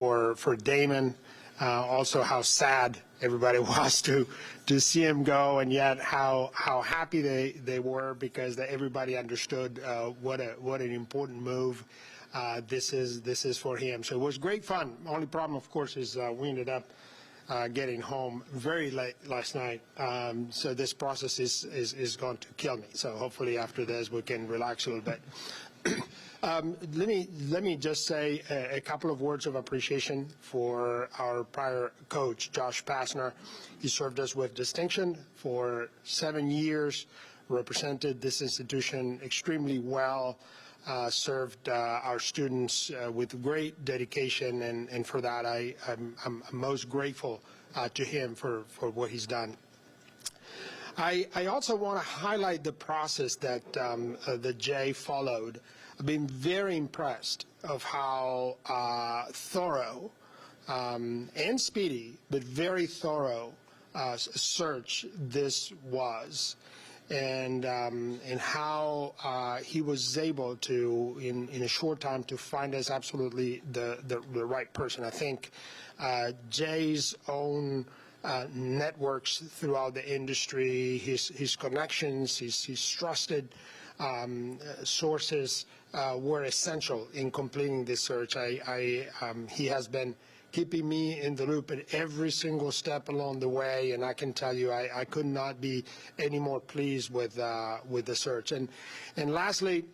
for Damon, also how sad everybody was to see him go, and yet how happy they were because everybody understood what an important move this is for him. So it was great fun. Only problem, of course, is we ended up getting home very late last night. So this process is going to kill me. So hopefully after this we can relax a little bit. Let me just say a couple of words of appreciation for our prior coach, Josh Pastner. He served us with distinction for 7 years, represented this institution extremely well, served our students with great dedication, and for that I'm most grateful to him for what he's done. I also want to highlight the process that Jay followed. I've been very impressed of how thorough and speedy, but very thorough search this was, and how he was able to, in a short time, to find us absolutely the right person. I think Jay's own networks throughout the industry, his connections, his trusted sources were essential in completing this search. He has been keeping me in the loop at every single step along the way, and I can tell you I could not be any more pleased with the search. And lastly,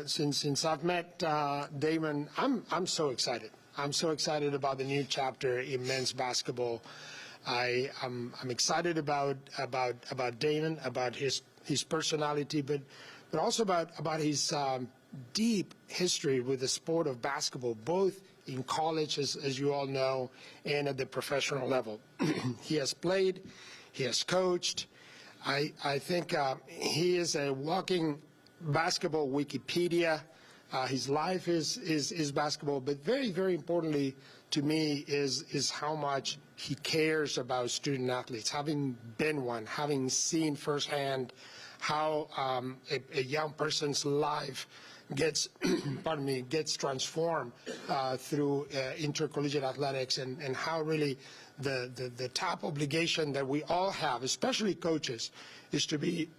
since I've met Damon, I'm so excited. I'm so excited about the new chapter in men's basketball. I'm excited about Damon, about his personality, but also about his deep history with the sport of basketball, both in college, as you all know, and at the professional level. He has played, he has coached. I think he is a walking basketball Wikipedia. His life is basketball, but very, very importantly to me is how much he cares about student athletes. Having been one, having seen firsthand how a young person's life gets, gets transformed through intercollegiate athletics, and how really the top obligation that we all have, especially coaches, is to be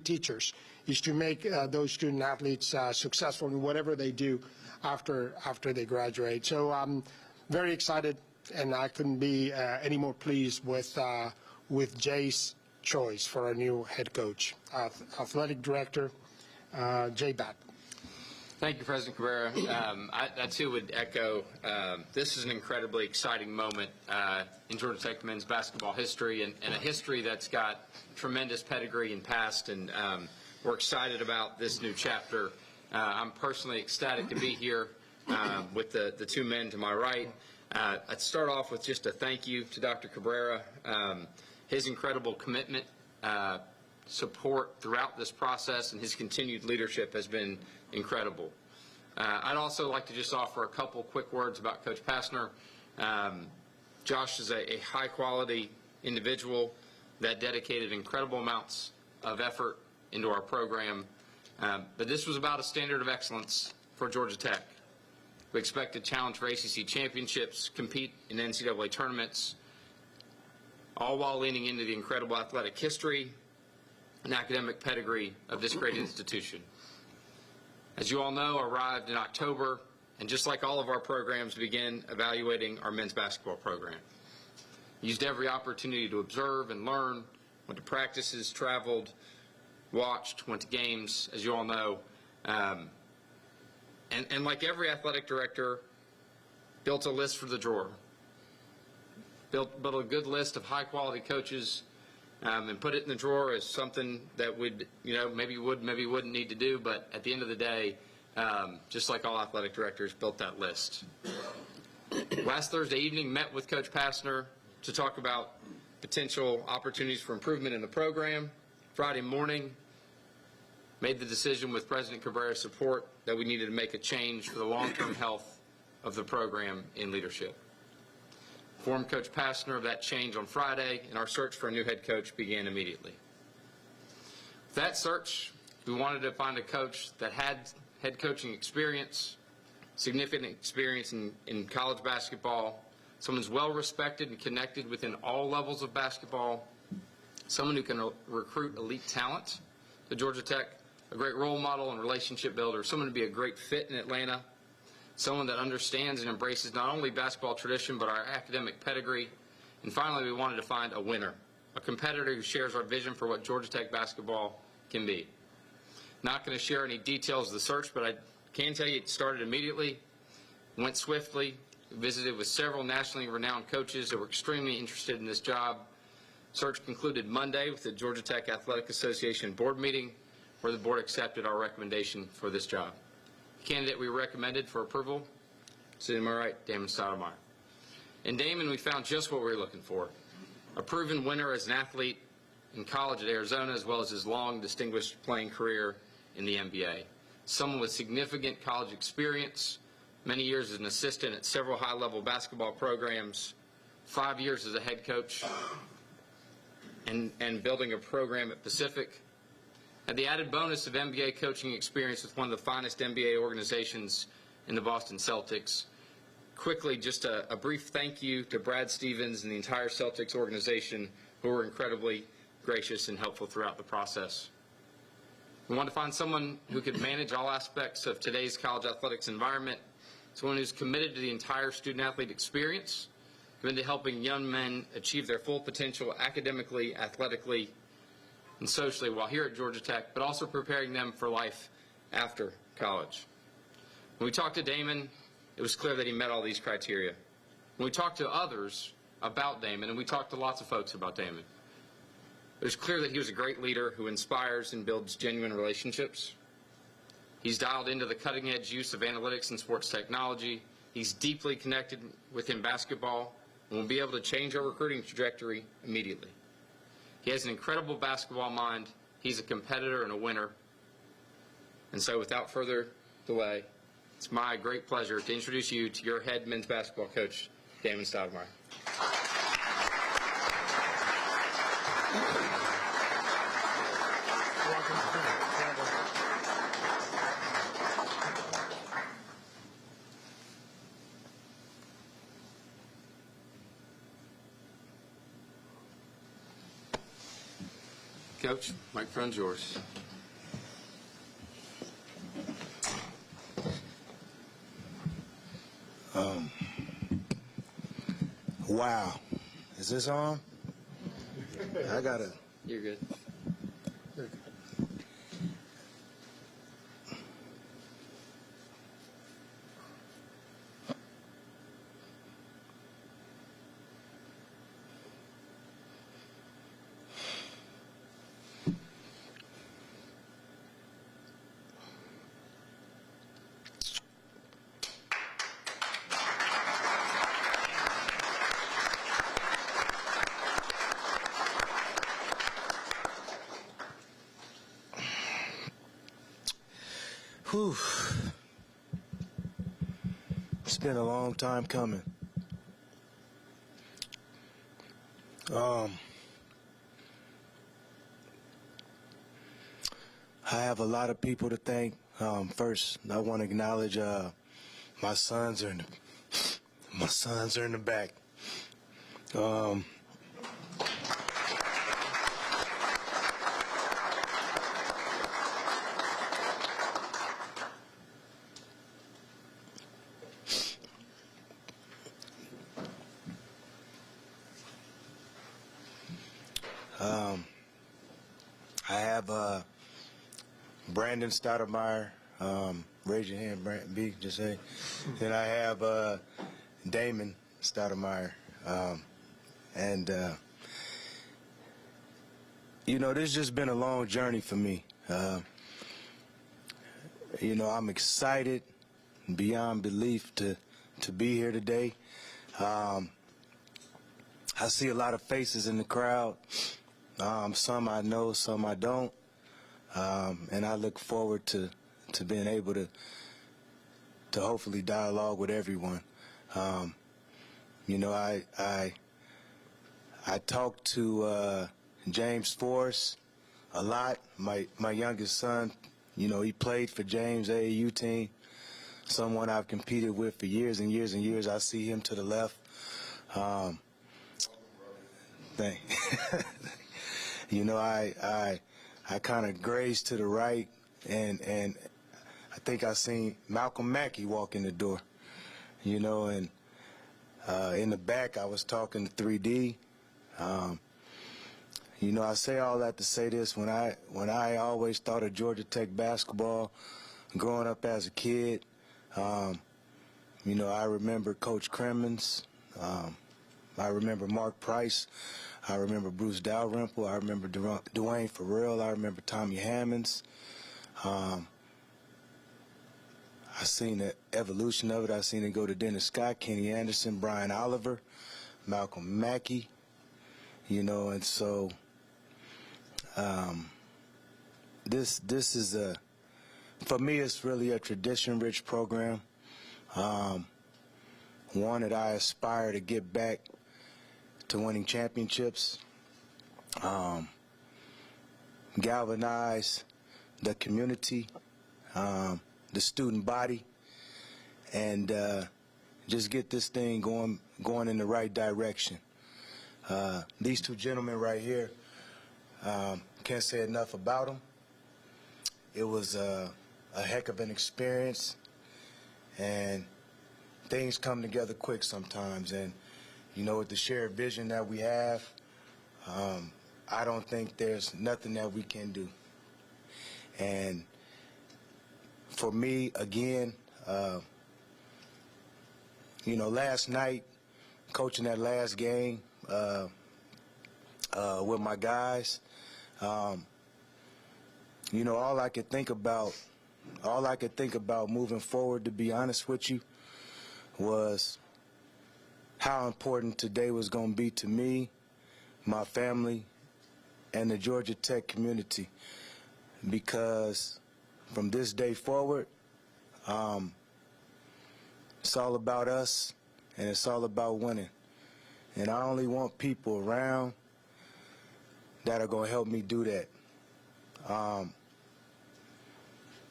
teachers, is to make those student athletes successful in whatever they do after they graduate. So I'm very excited, and I couldn't be any more pleased with Jay's choice for our new head coach, athletic director, Jay Batt. Thank you, President Cabrera. I too would echo, this is an incredibly exciting moment in Georgia Tech men's basketball history, and a history that's got tremendous pedigree and past, and we're excited about this new chapter. I'm personally ecstatic to be here with the two men to my right. I'd start off with just a thank you to Dr. Cabrera. His incredible commitment, support throughout this process, and his continued leadership has been incredible. I'd also like to just offer a couple quick words about Coach Pastner. Josh is a high-quality individual that dedicated incredible amounts of effort into our program, but this was about a standard of excellence for Georgia Tech. We expect to challenge for ACC championships, compete in NCAA tournaments, all while leaning into the incredible athletic history and academic pedigree of this great institution. As you all know, arrived in October, and just like all of our programs, began evaluating our men's basketball program. Used every opportunity to observe and learn, went to practices, traveled, watched, went to games, as you all know, and like every athletic director, built a list for the drawer. Built a good list of high-quality coaches, and put it in the drawer as something that would, maybe wouldn't need to do, but at the end of the day, just like all athletic directors, built that list. Last Thursday evening, met with Coach Pastner to talk about potential opportunities for improvement in the program. Friday morning, made the decision with President Cabrera's support that we needed to make a change for the long-term health of the program in leadership. Informed Coach Pastner of that change on Friday, and our search for a new head coach began immediately. With that search, we wanted to find a coach that had head coaching experience, significant experience in college basketball, someone who's well respected and connected within all levels of basketball, someone who can recruit elite talent to Georgia Tech, a great role model and relationship builder, someone to be a great fit in Atlanta, someone that understands and embraces not only basketball tradition but our academic pedigree. And finally, we wanted to find a winner, a competitor who shares our vision for what Georgia Tech basketball can be. Not going to share any details of the search, but I can tell you it started immediately, went swiftly, visited with several nationally renowned coaches that were extremely interested in this job. Search concluded Monday with the Georgia Tech Athletic Association board meeting, where the board accepted our recommendation for this job. The candidate we recommended for approval, Stoudemire, Damon Stoudamire. In Damon, we found just what we were looking for: a proven winner as an athlete in college at Arizona, as well as his long, distinguished playing career in the NBA. Someone with significant college experience, many years as an assistant at several high-level basketball programs, 5 years as a head coach, and building a program at Pacific. Had the added bonus of NBA coaching experience with one of the finest NBA organizations in the Boston Celtics. Quickly, just a brief thank you to Brad Stevens and the entire Celtics organization, who were incredibly gracious and helpful throughout the process. We want to find someone who could manage all aspects of today's college athletics environment, someone who's committed to the entire student-athlete experience, committed to helping young men achieve their full potential academically, athletically, and socially while here at Georgia Tech, but also preparing them for life after college. When we talked to Damon, it was clear that he met all these criteria. When we talked to others about Damon, and we talked to lots of folks about Damon, it was clear that he was a great leader who inspires and builds genuine relationships. He's dialed into the cutting-edge use of analytics and sports technology. He's deeply connected within basketball and will be able to change our recruiting trajectory immediately. He has an incredible basketball mind. He's a competitor and a winner. And so without further delay, it's my great pleasure to introduce you to your head men's basketball coach, Damon Stoudamire. Coach, microphone's yours. Wow. Is this on? I gotta. You're good. Whew. It's been a long time coming. I have a lot of people to thank. First, I want to acknowledge my sons are in the back. I have Brandon Stoudemire. Raise your hand, Brandon. B, just say. Then I have Damon Stoudamire. You know, this has just been a long journey for me. You know, I'm excited beyond belief to be here today. I see a lot of faces in the crowd. Some I know, some I don't. And I look forward to being able to hopefully dialogue with everyone. You know, I talked to James Forrest a lot. My youngest son, you know, he played for James' AAU team. someone I've competed with for years and years and years. I see him to the left. You know, I kind of grazed to the right, and I think I seen Malcolm Mackey walk in the door. You know, and in the back I was talking to 3D. You know, I say all that to say this: when I always thought of Georgia Tech basketball, growing up as a kid, you know, I remember Coach Cremins. I remember Mark Price. I remember Bruce Dalrymple. I remember Dwayne Farrell. I remember Tommy Hammonds. I seen the evolution of it. I seen it go to Dennis Scott, Kenny Anderson, Brian Oliver, Malcolm Mackey. You know, and so this is for me, it's really a tradition-rich program. One that I aspire to get back to winning championships, galvanize the community, the student body, and just get this thing going in the right direction. These two gentlemen right here, can't say enough about them. It was a heck of an experience, and things come together quick sometimes. And you know, with the shared vision that we have, I don't think there's nothing that we can do. And for me, again, you know, last night, coaching that last game with my guys, you know, all I could think about moving forward, to be honest with you, was how important today was going to be to me, my family, and the Georgia Tech community. Because from this day forward, it's all about us, and it's all about winning. And I only want people around that are going to help me do that.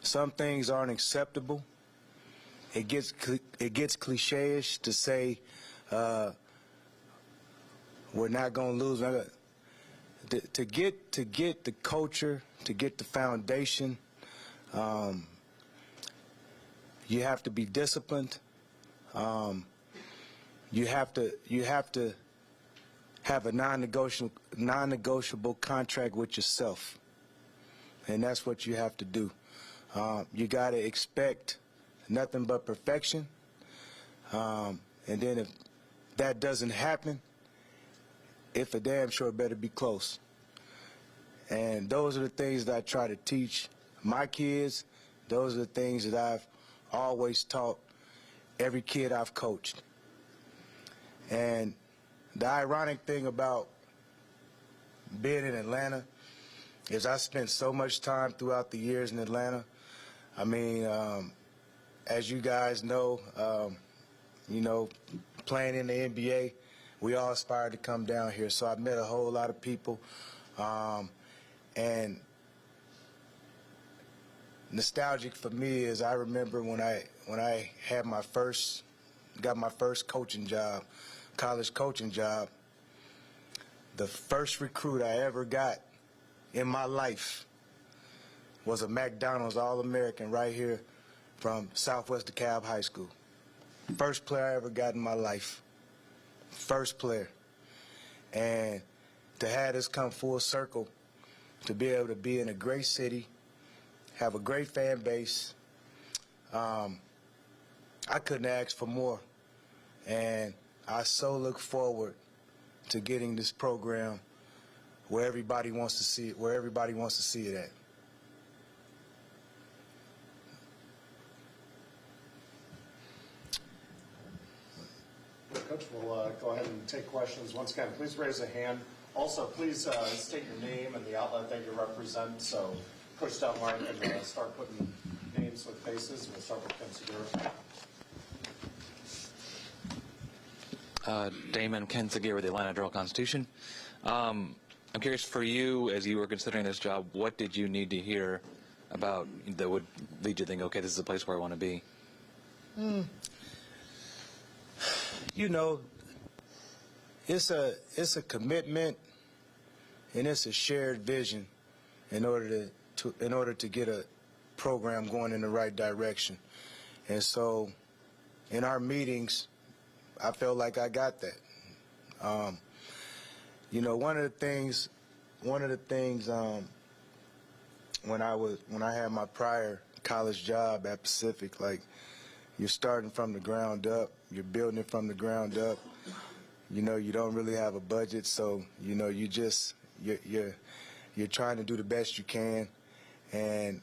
Some things aren't acceptable. It gets cliche-ish to say we're not going to lose. To get the culture, to get the foundation, you have to be disciplined. You have to have a non-negotiable contract with yourself, and that's what you have to do. You got to expect nothing but perfection, and then if that doesn't happen, it for damn sure better be close. And those are the things that I try to teach my kids. Those are the things that I've always taught every kid I've coached. And the ironic thing about being in Atlanta is I spent so much time throughout the years in Atlanta. I mean, as you guys know, you know, playing in the NBA, we all aspired to come down here. So I met a whole lot of people, and nostalgic for me is I remember when I had got my first coaching job, college coaching job. The first recruit I ever got in my life was a McDonald's All-American right here from Southwest DeKalb High School. First player I ever got in my life. First player. And to have this come full circle, to be able to be in a great city, have a great fan base, I couldn't ask for more. And I so look forward to getting this program where everybody wants to see it, at. Coach, we'll go ahead and take questions. Once again, please raise a hand. Also, please state your name and the outlet that you represent. So, Coach Stoudemire can start putting names with faces. We'll start with Ken Segura. Damon Stoudamire with the Atlanta Journal-Constitution. I'm curious, for you, as you were considering this job, what did you need to hear about that would lead you to think, okay, this is a place where I want to be? You know, it's a commitment and it's a shared vision in order to get a program going in the right direction. And so in our meetings, I felt like I got that. You know, one of the things when I had my prior college job at Pacific, like, you're starting from the ground up, you're building it from the ground up. You know, you don't really have a budget, so you know you're trying to do the best you can, and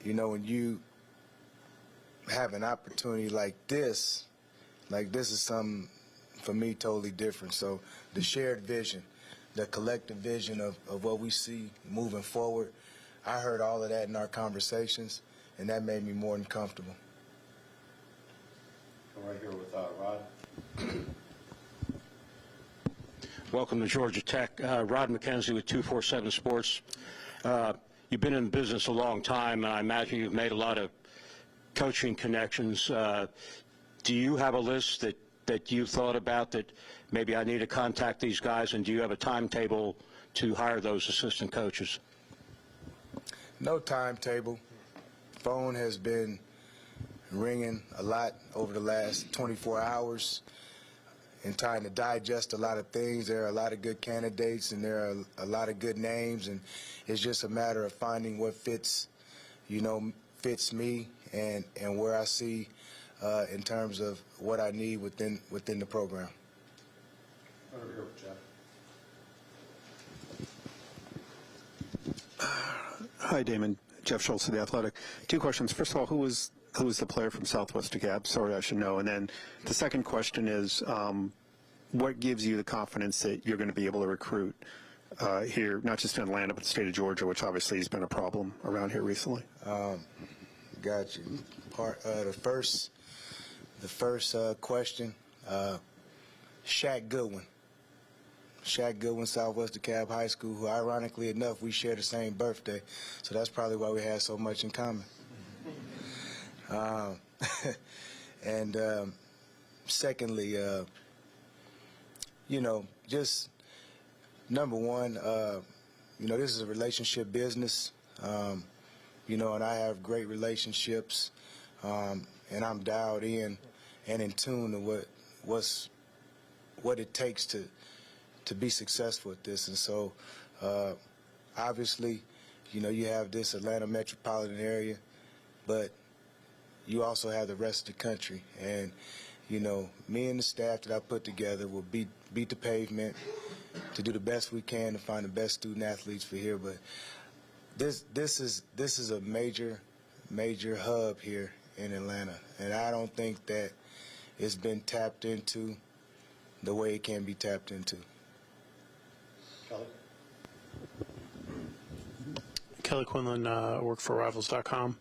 you know, when you have an opportunity like this is something for me totally different. So the shared vision, the collective vision of what we see moving forward, I heard all of that in our conversations, and that made me more than comfortable. Go right here with Rod. Welcome to Georgia Tech. Rod McKenzie with 247 Sports. You've been in the business a long time, and I imagine you've made a lot of coaching connections. Do you have a list that you've thought about that maybe I need to contact these guys, and do you have a timetable to hire those assistant coaches? No timetable. Phone has been ringing a lot over the last 24 hours and trying to digest a lot of things. There are a lot of good candidates and there are a lot of good names, and it's just a matter of finding what fits me and where I see in terms of what I need within the program. Over here with Jeff. Hi, Damon. Jeff Schultz of The Athletic. Two questions. First of all, who was the player from Southwest DeKalb? Sorry, I should know. And then the second question is, what gives you the confidence that you're going to be able to recruit here, not just in Atlanta, but the state of Georgia, which obviously has been a problem around here recently? Got you. The first question, Shaq Goodwin. Shaq Goodwin, Southwest DeKalb High School, who ironically enough, we share the same birthday. So that's probably why we had so much in common. And secondly, you know, just number one, you know, this is a relationship business, you know, and I have great relationships, and I'm dialed in and in tune to what it takes to be successful at this. And so, obviously, you know, you have this Atlanta metropolitan area, but you also have the rest of the country. And, you know, me and the staff that I put together will beat the pavement to do the best we can to find the best student athletes for here. But this is a major hub here in Atlanta, and I don't think that it's been tapped into the way it can be tapped into. Kelly? Kelly Quinlan, work for Rivals.com.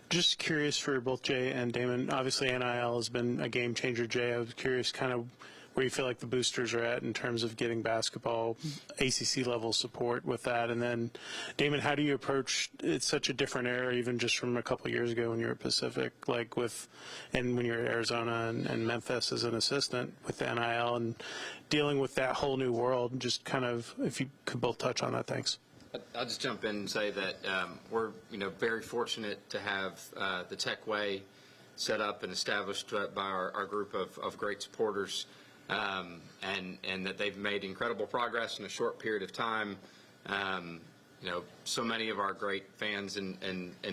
Just curious for both Jay and Damon. Obviously, NIL has been a game changer. Jay, I was curious kind of where you feel like the boosters are at in terms of getting basketball ACC level support with that. And then, Damon, how do you approach, it's such a different era even just from a couple of years ago when you were at Pacific, like and when you were at Arizona and Memphis as an assistant with the NIL and dealing with that whole new world. Just kind of, if you could both touch on that, thanks. I'll just jump in and say that we're very fortunate to have the Tech Way set up and established by our group of great supporters, and that they've made incredible progress in a short period of time. So many of our great fans and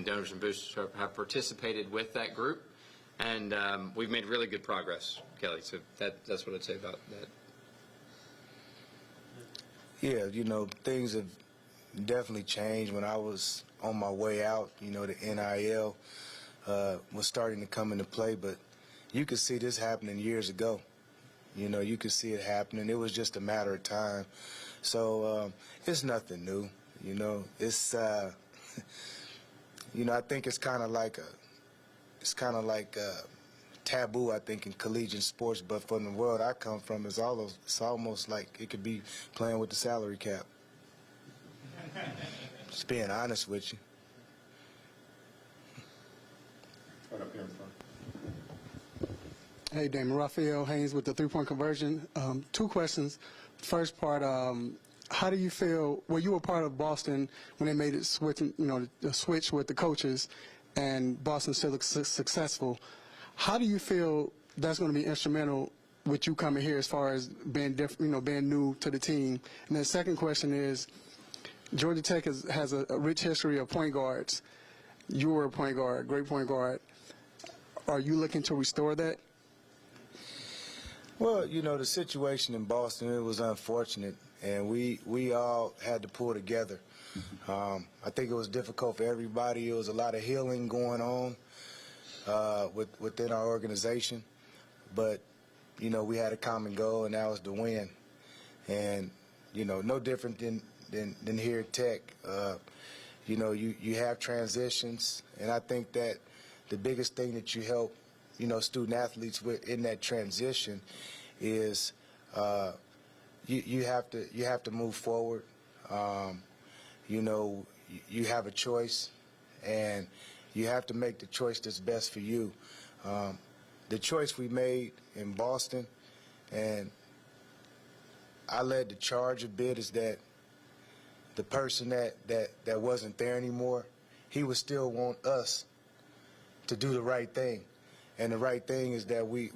donors and boosters have participated with that group, and we've made really good progress, Kelly. So that's what I'd say about that. Yeah, you know, things have definitely changed. When I was on my way out, you know, the NIL was starting to come into play, but you could see this happening years ago. You know, you could see it happening. It was just a matter of time. So it's nothing new. You know, it's you know, I think it's kind of like taboo, I think, in collegiate sports. But from the world I come from, it's almost like it could be playing with the salary cap. Just being honest with you. Right up here in front. Hey, Damon. Raphael Haynes with the three-point conversion. Two questions. First part, how do you feel, well, you were part of Boston when they made it switch, the switch with the coaches, and Boston still looks successful. How do you feel that's going to be instrumental with you coming here as far as being being new to the team? And the second question is, Georgia Tech has a rich history of point guards. You were a point guard, great point guard. Are you looking to restore that? Well, the situation in Boston, it was unfortunate, and we all had to pull together. I think it was difficult for everybody. There was a lot of healing going on within our organization, but we had a common goal, and that was to win. And no different than here at Tech. You have transitions, and I think that the biggest thing that you help student athletes with in that transition is you have to move forward. You have a choice, and you have to make the choice that's best for you. The choice we made in Boston, and I led the charge a bit, is that the person that wasn't there anymore, he would still want us to do the right thing. And the right thing is that we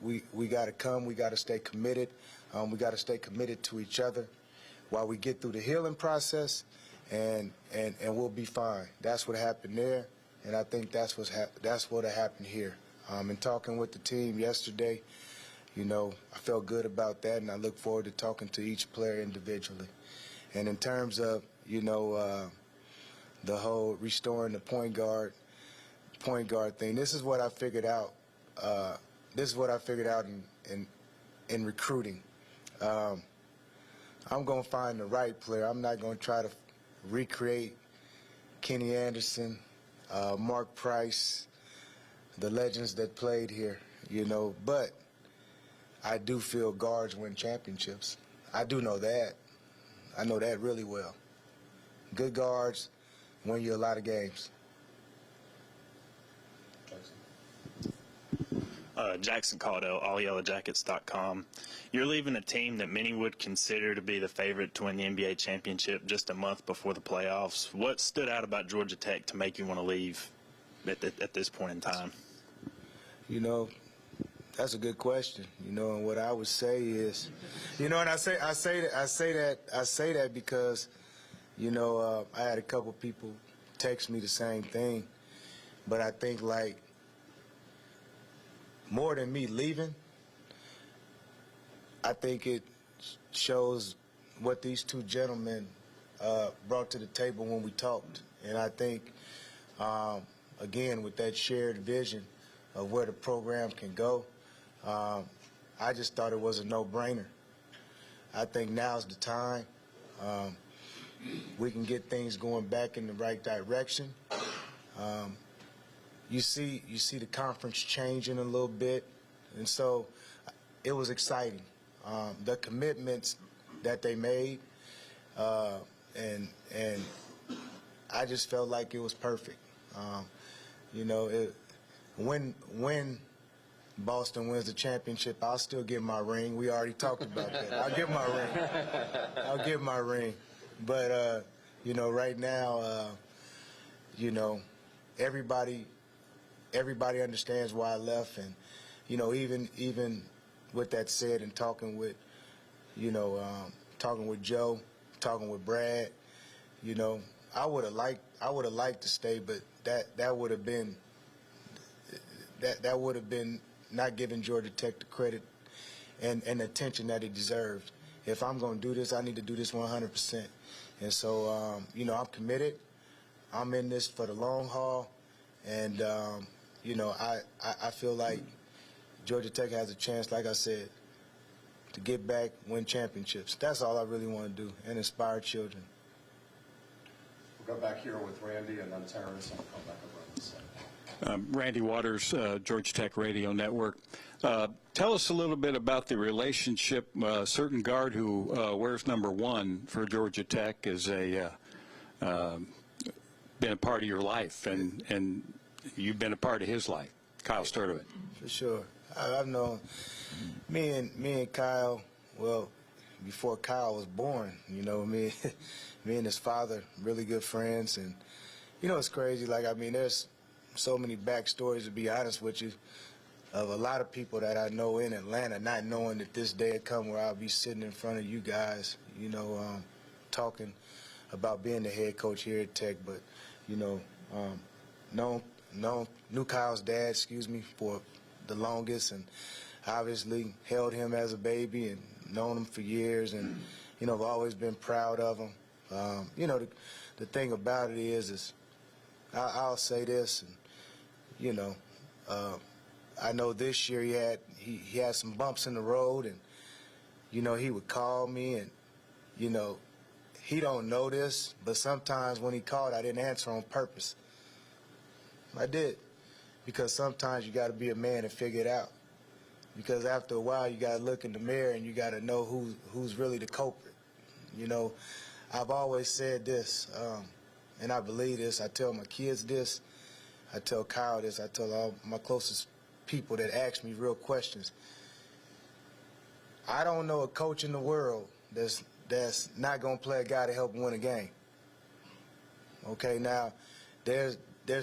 got to come, we got to stay committed, we got to stay committed to each other while we get through the healing process, and we'll be fine. That's what happened there, and I think that's what happened here. In talking with the team yesterday, I felt good about that, and I look forward to talking to each player individually. And in terms of the whole restoring the point guard thing, this is what I figured out. In recruiting. I'm going to find the right player. I'm not going to try to recreate Kenny Anderson, Mark Price, the legends that played here, but I do feel guards win championships. I do know that. I know that really well. Good guards win you a lot of games. Jackson Caudill, allyellowjackets.com. You're leaving a team that many would consider to be the favorite to win the NBA championship just a month before the playoffs. What stood out about Georgia Tech to make you want to leave at this point in time? That's a good question. And what I would say is, and I say that because, I had a couple people text me the same thing, but I think more than me leaving, I think it shows what these two gentlemen brought to the table when we talked. And I think, again, with that shared vision of where the program can go, I just thought it was a no-brainer. I think now's the time. We can get things going back in the right direction. You see the conference changing a little bit, and so it was exciting. The commitments that they made, and I just felt like it was perfect. When Boston wins the championship, I'll still get my ring. We already talked about that. I'll get my ring. I'll get my ring. But right now, everybody understands why I left, and even with that said, and talking with Joe, talking with Brad, I would have liked to stay, but that would have been not giving Georgia Tech the credit and attention that it deserved. If I'm going to do this, I need to do this 100%. And so I'm committed. I'm in this for the long haul, and I feel like Georgia Tech has a chance, like I said, to get back, win championships. That's all I really want to do, and inspire children. We'll go back here with Randy and then Terrence, and I'll come back over on this side. Randy Waters, Georgia Tech Radio Network. Tell us a little bit about the relationship. A certain guard who wears number 1 for Georgia Tech is been a part of your life, and you've been a part of his life. Kyle Stoudemire. For sure. I've known me and Kyle. Well, before Kyle was born, you know, me and his father, really good friends, and you know, it's crazy. Like, I mean, there's so many backstories, to be honest with you, of a lot of people that I know in Atlanta, not knowing that this day had come where I'll be sitting in front of you guys, you know, talking about being the head coach here at Tech. But, you know, knew Kyle's dad, for the longest, and obviously held him as a baby and known him for years, and, you know, I've always been proud of him. You know, the thing about it is I'll say this, and, you know, I know this year he had some bumps in the road, and, you know, he would call me, and, you know, he don't know this, but sometimes when he called, I didn't answer on purpose. I did, because sometimes you got to be a man and figure it out. Because after a while, you got to look in the mirror and you got to know who's really the culprit. You know, I've always said this, and I believe this. I tell my kids this. I tell Kyle this. I tell all my closest people that ask me real questions. I don't know a coach in the world that's not going to play a guy to help win a game. Okay, now, there's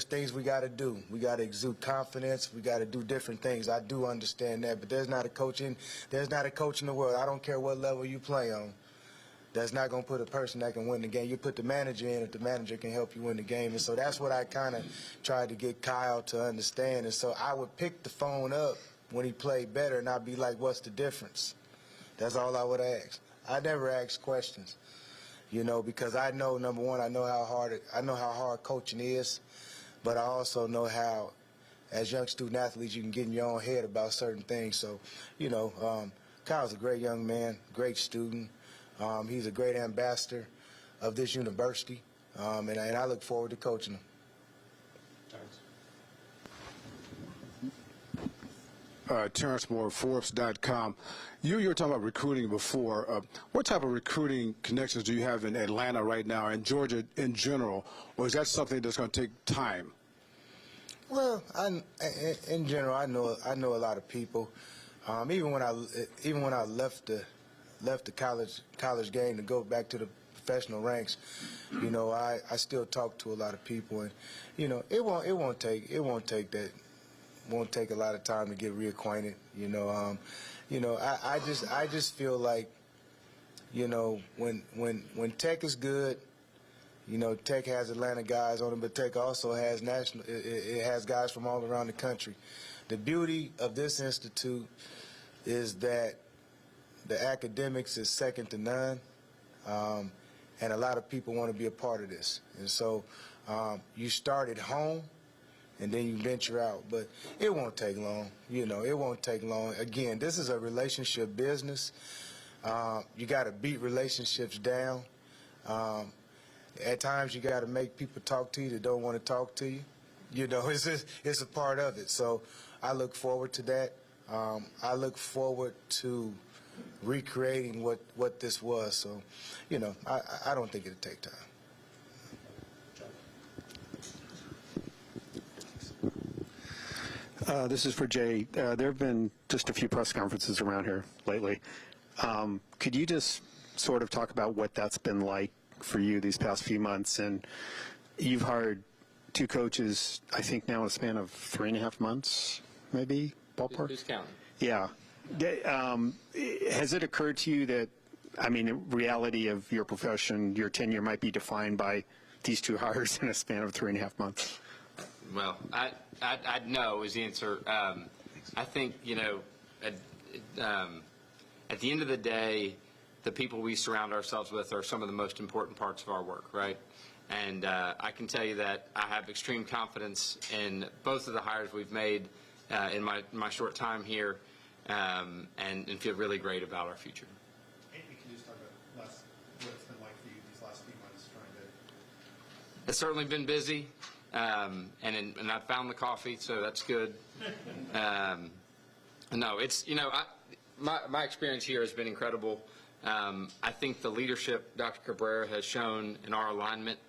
things we got to do. We got to exude confidence. We got to do different things. I do understand that, but there's not a coach in the world. I don't care what level you play on. That's not going to put a person that can win the game. You put the manager in if the manager can help you win the game. And so that's what I kind of tried to get Kyle to understand. And so I would pick the phone up when he played better, and I'd be like, "What's the difference?" That's all I would ask. I never ask questions, you know, because I know, number one, I know how hard coaching is. But I also know how, as young student athletes, you can get in your own head about certain things. So, you know, Kyle's a great young man, great student. He's a great ambassador of this university, and I look forward to coaching him. Terrence Moore, Forbes.com. You were talking about recruiting before. What type of recruiting connections do you have in Atlanta right now and Georgia in general, or is that something that's going to take time? Well, in general, I know a lot of people. Even when I left the college game to go back to the professional ranks, you know, I still talk to a lot of people, and you know, it won't take a lot of time to get reacquainted. You know, I just feel like, you know, when Tech is good, you know, Tech has Atlanta guys on it, but Tech also has it has guys from all around the country. The beauty of this institute is that the academics is second to none, and a lot of people want to be a part of this. And so you start at home, and then you venture out. But it won't take long. You know, it won't take long. Again, this is a relationship business. You got to beat relationships down. At times, you got to make people talk to you that don't want to talk to you. You know, it's a part of it. So I look forward to that. I look forward to recreating what this was. So, you know, I don't think it'll take time. This is for Jay. There have been just a few press conferences around here lately. Could you just sort of talk about what that's been like for you these past few months? And you've hired two coaches, I think now in a span of 3.5 months, maybe, ballpark? Who's counting? Yeah. Has it occurred to you that, I mean, the reality of your profession, your tenure might be defined by these two hires in a span of 3.5 months? Well, I'd know is the answer. I think, you know, at the end of the day, the people we surround ourselves with are some of the most important parts of our work, right? And I can tell you that I have extreme confidence in both of the hires we've made in my short time here, and feel really great about our future. Can you just talk about what it's been like for you these last few months trying to... It's certainly been busy, and I found the coffee, so that's good. No, it's, you know, my experience here has been incredible. I think the leadership Dr. Cabrera has shown in our alignment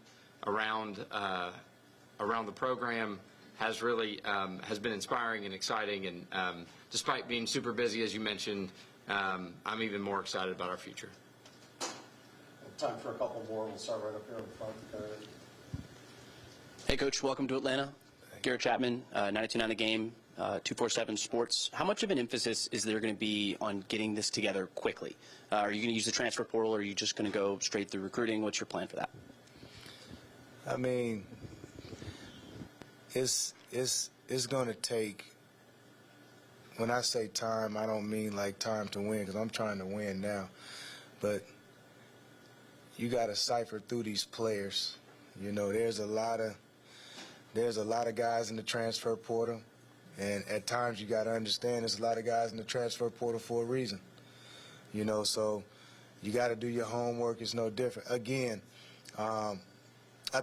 around the program has really has been inspiring and exciting. And despite being super busy, as you mentioned, I'm even more excited about our future. Time for a couple more. We'll start right up here in front. Hey, Coach. Welcome to Atlanta. Garrett Chapman, 92.9 The Game, 247 Sports. How much of an emphasis is there going to be on getting this together quickly? Are you going to use the transfer portal, or are you just going to go straight through recruiting? What's your plan for that? I mean, it's going to take, when I say time, I don't mean like time to win, because I'm trying to win now. But you got to cipher through these players. You know, there's a lot of guys in the transfer portal, and at times you got to understand there's a lot of guys in the transfer portal for a reason. You know, so you got to do your homework. It's no different. Again, I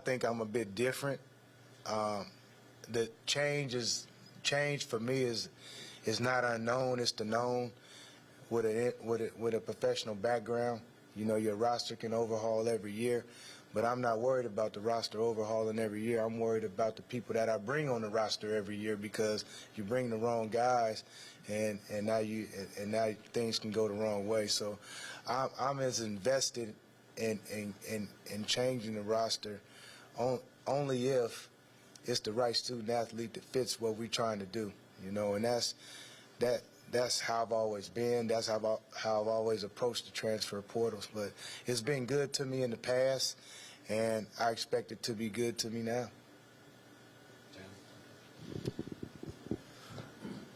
think I'm a bit different. The change for me is not unknown. It's the known. With a professional background, you know, your roster can overhaul every year. But I'm not worried about the roster overhauling every year. I'm worried about the people that I bring on the roster every year, because you bring the wrong guys, and now things can go the wrong way. So I'm as invested in changing the roster only if it's the right student athlete that fits what we're trying to do. You know, and that's how I've always been. That's how I've always approached the transfer portals. But it's been good to me in the past, and I expect it to be good to me now.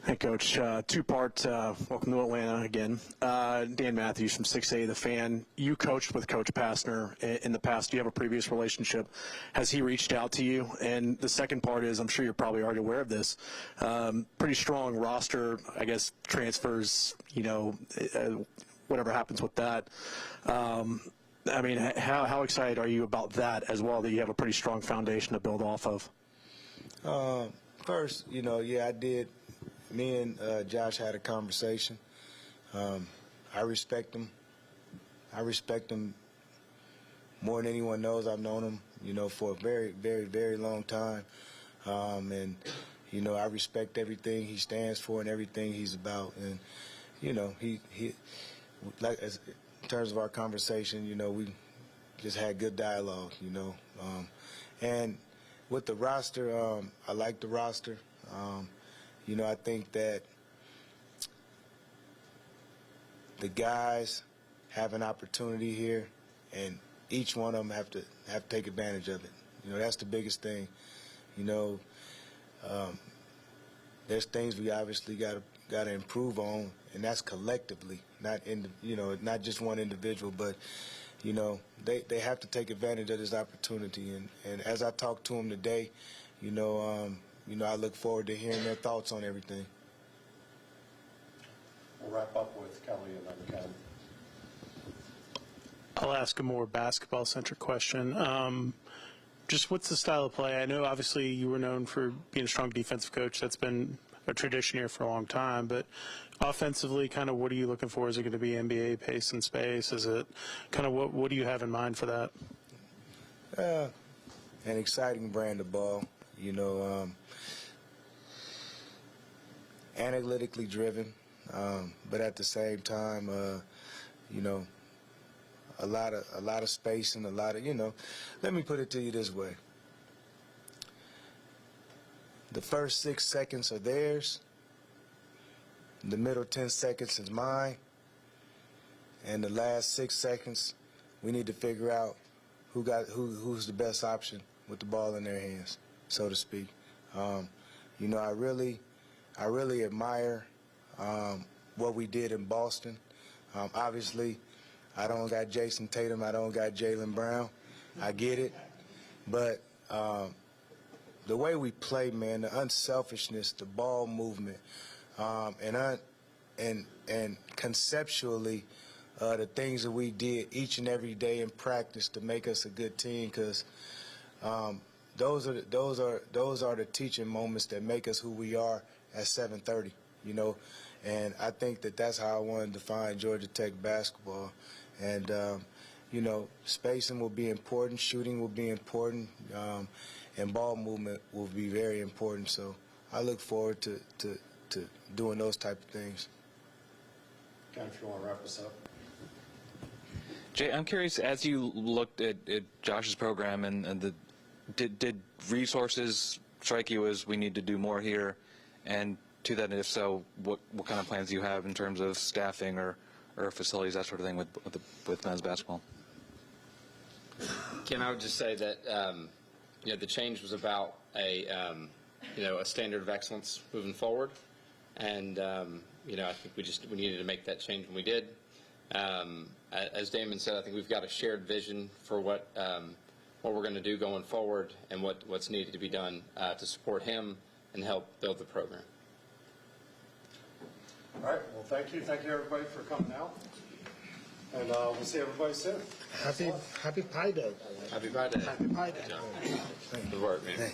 Hey, Coach. Two-part. Welcome to Atlanta again. Dan Matthews from 6A The Fan. You coached with Coach Pastner in the past. Do you have a previous relationship? Has he reached out to you? And the second part is, I'm sure you're probably already aware of this, pretty strong roster, I guess, transfers, you know, whatever happens with that. I mean, how excited are you about that as well, that you have a pretty strong foundation to build off of? First, you know, yeah, I did. Me and Josh had a conversation. I respect him. I respect him more than anyone knows. I've known him, you know, for a very, very, very long time. And, you know, I respect everything he stands for and everything he's about. And, you know, he like, in terms of our conversation, you know, we just had good dialogue, you know. And with the roster, I like the roster. You know, I think that the guys have an opportunity here, and each one of them have to take advantage of it. You know, that's the biggest thing. You know, there's things we obviously got to improve on, and that's collectively, not not just one individual, but you know, they have to take advantage of this opportunity. And as I talked to them today, you know, I look forward to hearing their thoughts on everything. We'll wrap up with Kelly and then Ken. I'll ask a more basketball-centric question. Just what's the style of play? I know obviously you were known for being a strong defensive coach. That's been a tradition here for a long time. But offensively, kind of what are you looking for? Is it going to be NBA pace and space? Is it kind of what do you have in mind for that? An exciting brand of ball. You know, analytically driven, but at the same time, you know, a lot of space and a lot of, you know, let me put it to you this way. The first 6 seconds are theirs. The middle 10 seconds is mine. And the last 6 seconds, we need to figure out who's the best option with the ball in their hands, so to speak. You know, I really admire what we did in Boston. Obviously, I don't got Jason Tatum. I don't got Jaylen Brown. I get it. But the way we play, man, the unselfishness, the ball movement, and conceptually, the things that we did each and every day in practice to make us a good team, because those are the teaching moments that make us who we are at 7:30, you know. And I think that's how I want to define Georgia Tech basketball. And you know, spacing will be important, shooting will be important, and ball movement will be very important. So I look forward to doing those type of things. Ken, if you want to wrap us up. Jay, I'm curious, as you looked at Josh's program and did resources strike you as we need to do more here? And to that, if so, what kind of plans do you have in terms of staffing or facilities, that sort of thing with men's basketball? Ken, I would just say that the change was about a standard of excellence moving forward, and I think we needed to make that change, and we did. As Damon said, I think we've got a shared vision for what we're going to do going forward and what's needed to be done to support him and help build the program. All right. Well, thank you. Thank you, everybody, for coming out. And we'll see everybody soon. Happy Pi Day. Happy Pi Day. Happy Pi Day. Good work, man. Hey.